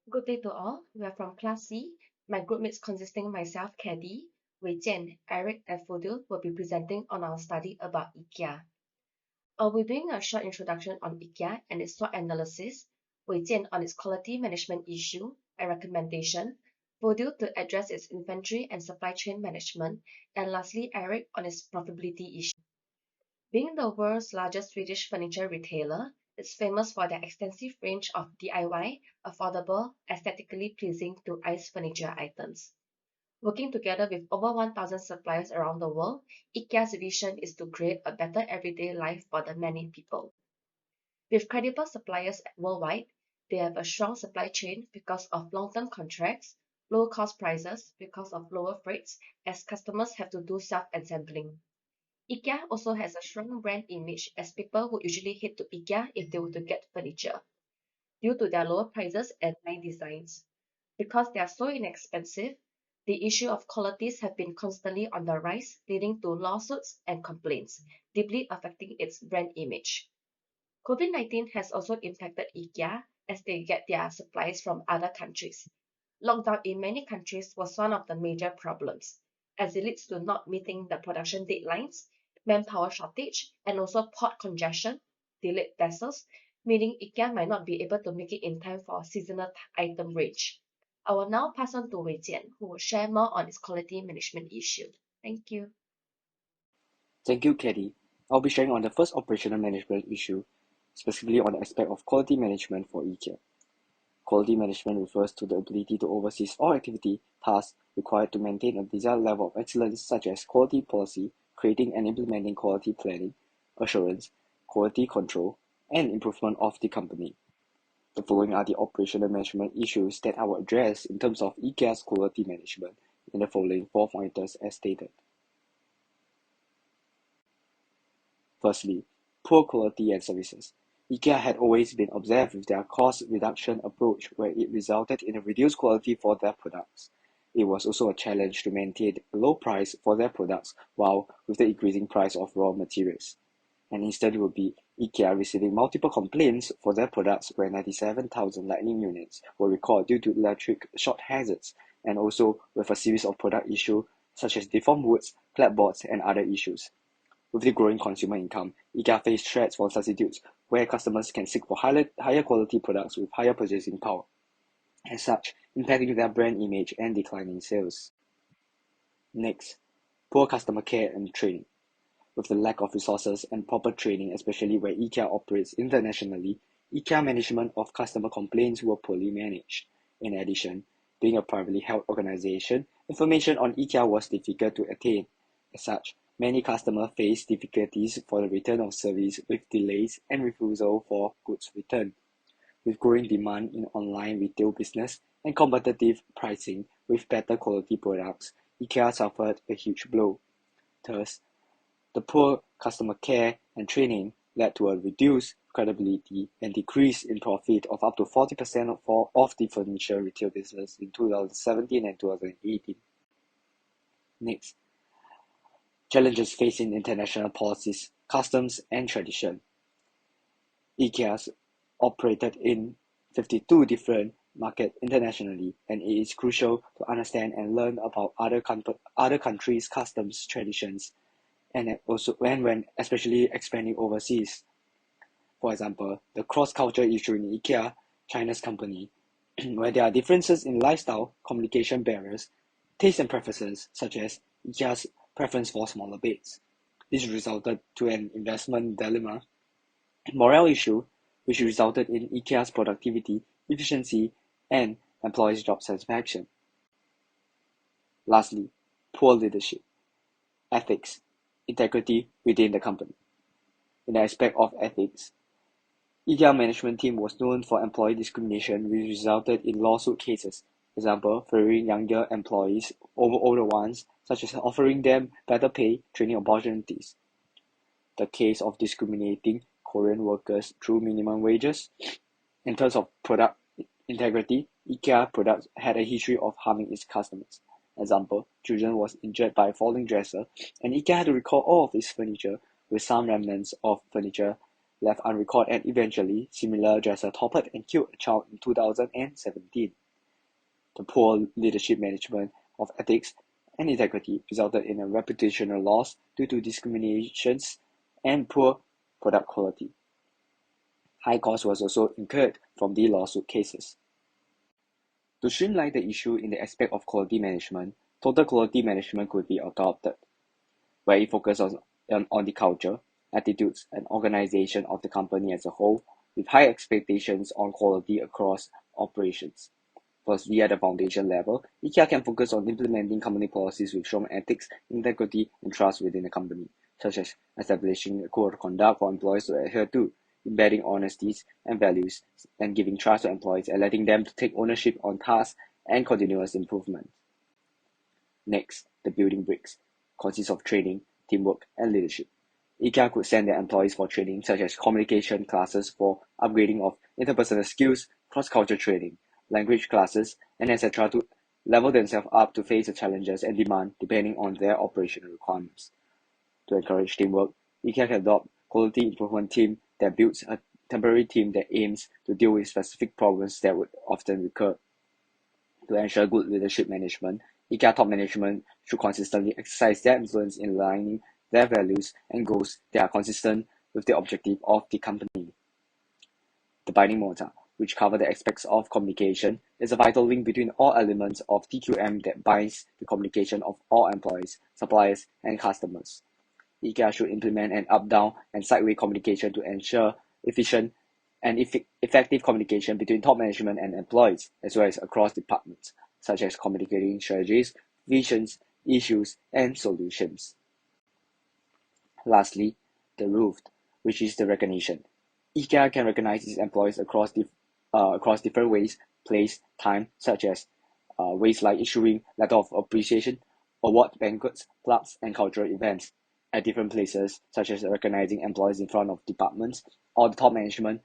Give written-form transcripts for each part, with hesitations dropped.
Good day to all. We are from Class C. My groupmates consisting myself, Caddie, Jian, Eric, and Fudhail will be presenting on our study about IKEA. I'll be doing a short introduction on IKEA and its SWOT analysis, Jian on its quality management issue and recommendation, Fudhail to address its inventory and supply chain management, and lastly Eric on its profitability issue. Being the world's largest Swedish furniture retailer, it's famous for their extensive range of DIY, affordable, aesthetically pleasing to ice furniture items. Working together with over 1,000 suppliers around the world, IKEA's vision is to create a better everyday life for the many people. With credible suppliers worldwide, they have a strong supply chain because of long-term contracts, low cost prices because of lower freights, as customers have to do self-assembling. IKEA also has a strong brand image as people would usually head to IKEA if they were to get furniture, due to their lower prices and nice designs. Because they are so inexpensive, the issue of qualities have been constantly on the rise, leading to lawsuits and complaints, deeply affecting its brand image. COVID-19 has also impacted IKEA as they get their supplies from other countries. Lockdown in many countries was one of the major problems, as it leads to not meeting the production deadlines, manpower shortage, and also port congestion, delayed vessels, meaning IKEA might not be able to make it in time for seasonal item range. I will now pass on to Wei Jian, who will share more on its quality management issue. Thank you. Thank you, Caddie. I'll be sharing on the first operational management issue, specifically on the aspect of quality management for IKEA. Quality management refers to the ability to oversee all activity tasks required to maintain a desired level of excellence, such as quality policy, creating and implementing quality planning, assurance, quality control, and improvement of the company. The following are the operational management issues that I will address in terms of IKEA's quality management in the following 4 pointers as stated. Firstly, poor quality and services. IKEA had always been obsessed with their cost reduction approach, where it resulted in a reduced quality for their products. It was also a challenge to maintain a low price for their products while with the increasing price of raw materials. And instead would be IKEA receiving multiple complaints for their products, where 97,000 lightning units were recalled due to electric short hazards, and also with a series of product issues such as deformed woods, clapboards, and other issues. With the growing consumer income, IKEA faced threats for substitutes, where customers can seek for higher quality products with higher purchasing power, as such, impacting their brand image and declining sales. Next, poor customer care and training. With the lack of resources and proper training, especially where IKEA operates internationally, IKEA management of customer complaints were poorly managed. In addition, being a privately held organization, information on IKEA was difficult to attain. As such, many customers face difficulties for the return of service with delays and refusal for goods returned. With growing demand in online retail business and competitive pricing with better quality products, IKEA suffered a huge blow. Thus, the poor customer care and training led to a reduced credibility and decrease in profit of up to 40% of the furniture retail business in 2017 and 2018. Next, challenges facing international policies, customs, and tradition. IKEA operated in 52 different markets internationally, and it is crucial to understand and learn about other countries' customs, traditions, and also when especially expanding overseas. For example, the cross-culture issue in IKEA, China's company, where there are differences in lifestyle, communication barriers, taste and preferences, such as IKEA's preference for smaller beds. This resulted to an investment dilemma, morale issue, which resulted in IKEA's productivity, efficiency, and employees' job satisfaction. Lastly, poor leadership, ethics, integrity within the company. In the aspect of ethics, IKEA management team was known for employee discrimination, which resulted in lawsuit cases. For example, favoring younger employees over older ones, such as offering them better pay, training opportunities. The case of discriminating Korean workers through minimum wages. In terms of product integrity, IKEA products had a history of harming its customers. Example, children was injured by a falling dresser, and IKEA had to recall all of its furniture, with some remnants of furniture left unrecorded and eventually similar dresser toppled and killed a child in 2017. The poor leadership management of ethics and integrity resulted in a reputational loss due to discriminations and poor product quality. High cost was also incurred from the lawsuit cases. To streamline the issue in the aspect of quality management, total quality management could be adopted, where it focuses on the culture, attitudes, and organization of the company as a whole, with high expectations on quality across operations. Firstly, at the foundation level, IKEA can focus on implementing company policies with strong ethics, integrity, and trust within the company, such as establishing a code of conduct for employees to adhere to, embedding honesties and values, and giving trust to employees and letting them to take ownership on tasks and continuous improvement. Next, the building bricks consists of training, teamwork, and leadership. IKEA could send their employees for training such as communication classes for upgrading of interpersonal skills, cross-culture training, language classes, and etc. to level themselves up to face the challenges and demand depending on their operational requirements. To encourage teamwork, IKEA can adopt quality improvement team that builds a temporary team that aims to deal with specific problems that would often recur. To ensure good leadership management, IKEA top management should consistently exercise their influence in aligning their values and goals that are consistent with the objective of the company. The binding mortar, which cover the aspects of communication, is a vital link between all elements of TQM that binds the communication of all employees, suppliers, and customers. IKEA should implement an up-down and sideway communication to ensure efficient and effective communication between top management and employees, as well as across departments, such as communicating strategies, visions, issues, and solutions. Lastly, the roof, which is the recognition. IKEA can recognize its employees across different ways, place, time, such as ways like issuing letter of appreciation, award banquets, clubs, and cultural events at different places, such as recognizing employees in front of departments or the top management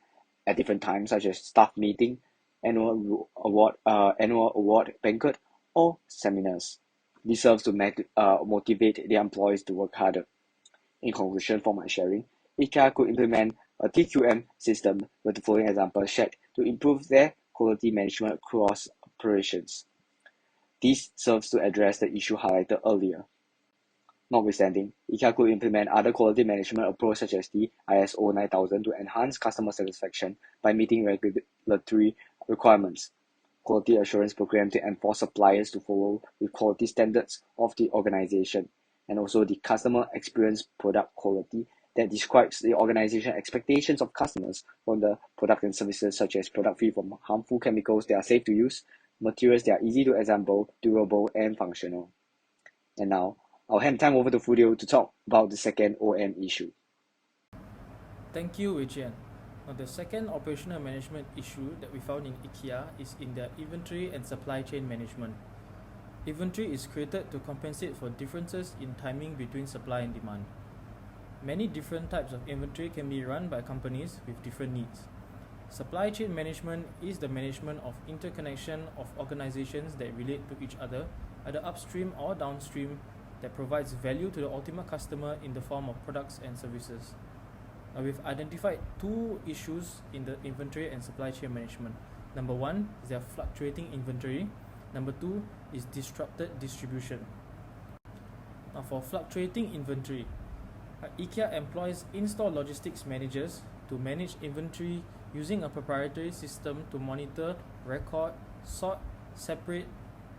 at different times, such as staff meeting, annual award banquet, or seminars. This serves to motivate the employees to work harder. In conclusion, for my sharing, IKEA could implement a TQM system with the following examples shared to improve their quality management across operations. This serves to address the issue highlighted earlier. Notwithstanding, IKEA could implement other quality management approaches such as the ISO 9000 to enhance customer satisfaction by meeting regulatory requirements, quality assurance program to enforce suppliers to follow with quality standards of the organization, and also the customer experience product quality that describes the organization expectations of customers from the product and services, such as product free from harmful chemicals that are safe to use, materials that are easy to assemble, durable, and functional. And now, I'll hand time over to Fudhail to talk about the second OM issue. Thank you, Jian. Now, the second operational management issue that we found in IKEA is in their inventory and supply chain management. Inventory is created to compensate for differences in timing between supply and demand. Many different types of inventory can be run by companies with different needs. Supply chain management is the management of interconnection of organizations that relate to each other, either upstream or downstream, that provides value to the ultimate customer in the form of products and services. Now, we've identified two issues in the inventory and supply chain management. Number one is their fluctuating inventory. Number two is disrupted distribution. Now, for fluctuating inventory, IKEA employs in-store logistics managers to manage inventory using a proprietary system to monitor, record, sort, separate,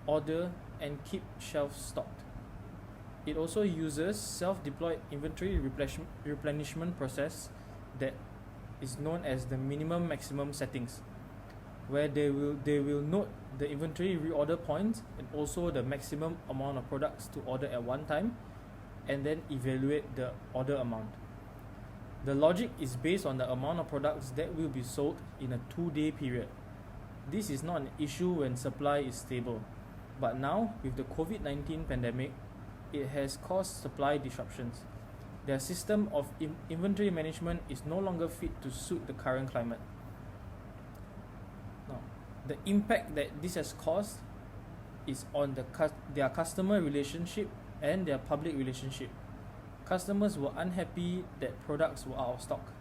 order, and keep shelves stocked. It also uses self-deployed inventory replenishment process that is known as the minimum maximum settings, where they will note the inventory reorder points and also the maximum amount of products to order at one time, and then evaluate the order amount. The logic is based on the amount of products that will be sold in a 2-day period. This is not an issue when supply is stable, but now with the COVID-19 pandemic, it has caused supply disruptions. Their system of inventory management is no longer fit to suit the current climate. Now, the impact that this has caused is on their customer relationship and their public relationship. Customers were unhappy that products were out of stock,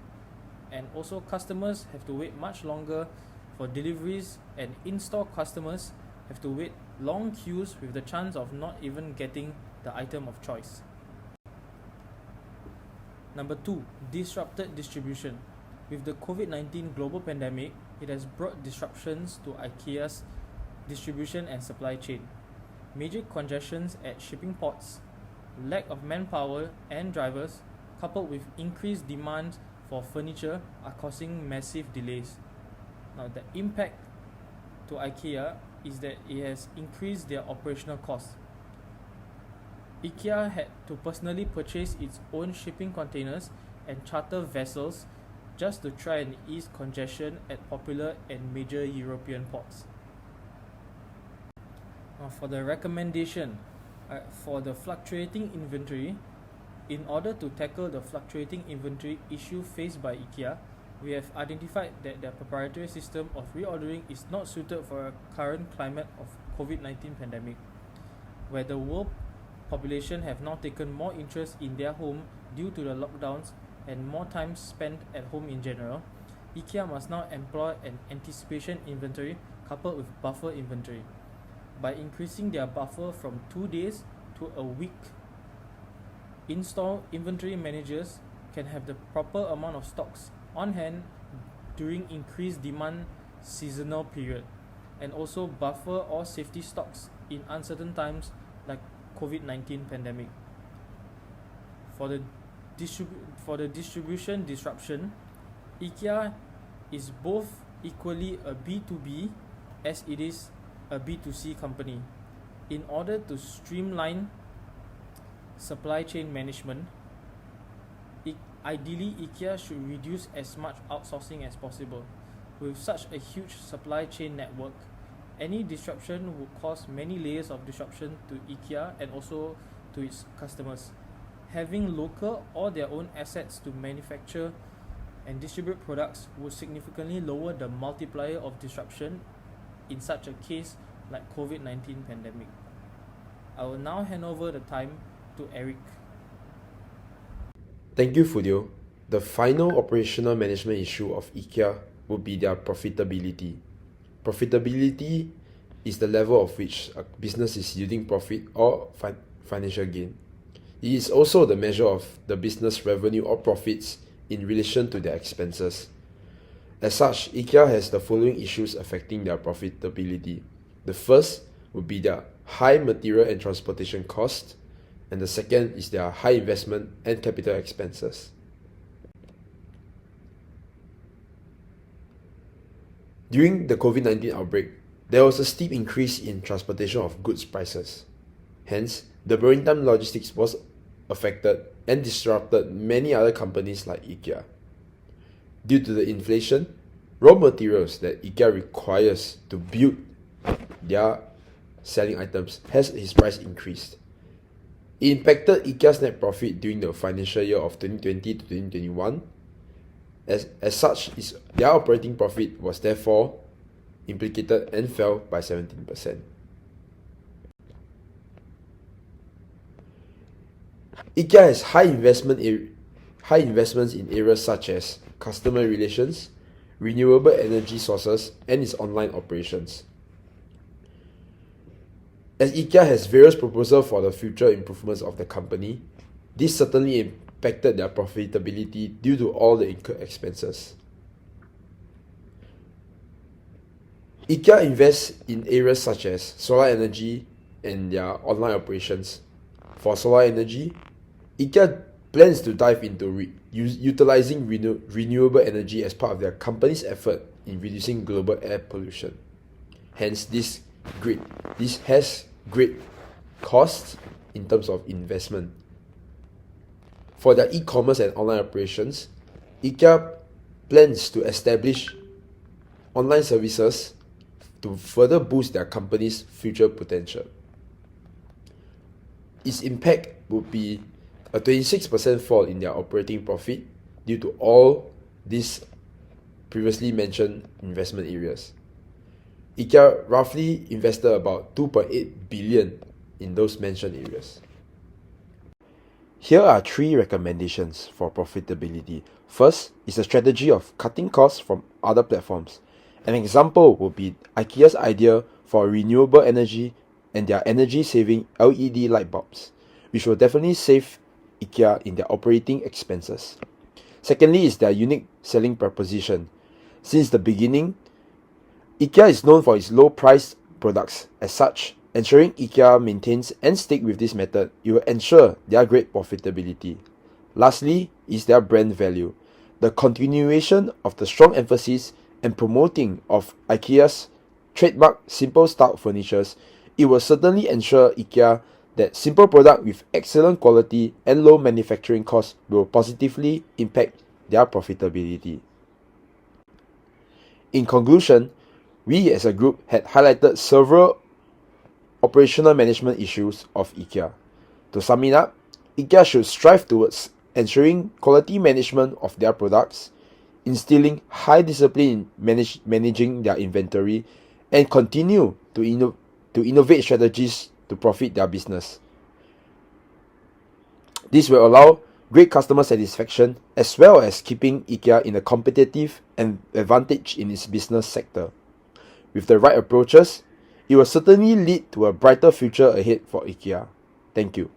and also customers have to wait much longer for deliveries, and in-store customers have to wait long queues with the chance of not even getting the item of choice. Number 2, disrupted distribution. With the COVID-19 global pandemic, it has brought disruptions to IKEA's distribution and supply chain. Major congestions at shipping ports, lack of manpower and drivers, coupled with increased demand for furniture, are causing massive delays. Now, the impact to IKEA is that it has increased their operational costs. IKEA had to personally purchase its own shipping containers and charter vessels just to try and ease congestion at popular and major European ports. Now, for the recommendation for the fluctuating inventory, in order to tackle the fluctuating inventory issue faced by IKEA, we have identified that their proprietary system of reordering is not suited for a current climate of COVID-19 pandemic, where the world population have now taken more interest in their home due to the lockdowns and more time spent at home in general. IKEA must now employ an anticipation inventory coupled with buffer inventory. By increasing their buffer from 2 days to a week, in-store inventory managers can have the proper amount of stocks on hand during increased demand seasonal period, and also buffer or safety stocks in uncertain times like COVID-19 pandemic. For the distribution disruption, IKEA is both equally a B2B as it is a B2C company. In order to streamline supply chain management, ideally IKEA should reduce as much outsourcing as possible. With such a huge supply chain network, any disruption would cause many layers of disruption to IKEA and also to its customers. Having local or their own assets to manufacture and distribute products would significantly lower the multiplier of disruption in such a case like COVID-19 pandemic. I will now hand over the time to Eric. Thank you, Fudhail. The final operational management issue of IKEA would be their profitability. Profitability is the level of which a business is yielding profit or financial gain. It is also the measure of the business revenue or profits in relation to their expenses. As such, IKEA has the following issues affecting their profitability. The first would be their high material and transportation costs, and the second is their high investment and capital expenses. During the COVID-19 outbreak, there was a steep increase in transportation of goods prices. Hence, the maritime logistics was affected and disrupted many other companies like IKEA. Due to the inflation, raw materials that IKEA requires to build their selling items has its price increased. It impacted IKEA's net profit during the financial year of 2020 to 2021. As such, their operating profit was therefore implicated and fell by 17%. IKEA has high investments in areas such as customer relations, renewable energy sources, and its online operations. As IKEA has various proposals for the future improvements of the company, this certainly impacted their profitability due to all the incurred expenses. IKEA invests in areas such as solar energy and their online operations. For solar energy, IKEA plans to dive into utilizing renewable energy as part of their company's effort in reducing global air pollution. Hence, this has great costs in terms of investment. For their e-commerce and online operations, IKEA plans to establish online services to further boost their company's future potential. Its impact would be a 26% fall in their operating profit due to all these previously mentioned investment areas. IKEA roughly invested about 2.8 billion in those mentioned areas. Here are 3 recommendations for profitability. First is a strategy of cutting costs from other platforms. An example would be IKEA's idea for renewable energy and their energy-saving LED light bulbs, which will definitely save IKEA in their operating expenses. Secondly is their unique selling proposition. Since the beginning, IKEA is known for its low-priced products. As such, ensuring IKEA maintains and stick with this method, it will ensure their great profitability. Lastly is their brand value. The continuation of the strong emphasis and promoting of IKEA's trademark simple style furnitures, it will certainly ensure IKEA that simple product with excellent quality and low manufacturing costs will positively impact their profitability. In conclusion, we as a group had highlighted several operational management issues of IKEA. To sum it up, IKEA should strive towards ensuring quality management of their products, instilling high discipline in managing their inventory, and continue to innovate strategies to profit their business. This will allow great customer satisfaction as well as keeping IKEA in a competitive and advantage in its business sector. With the right approaches, it will certainly lead to a brighter future ahead for IKEA. Thank you.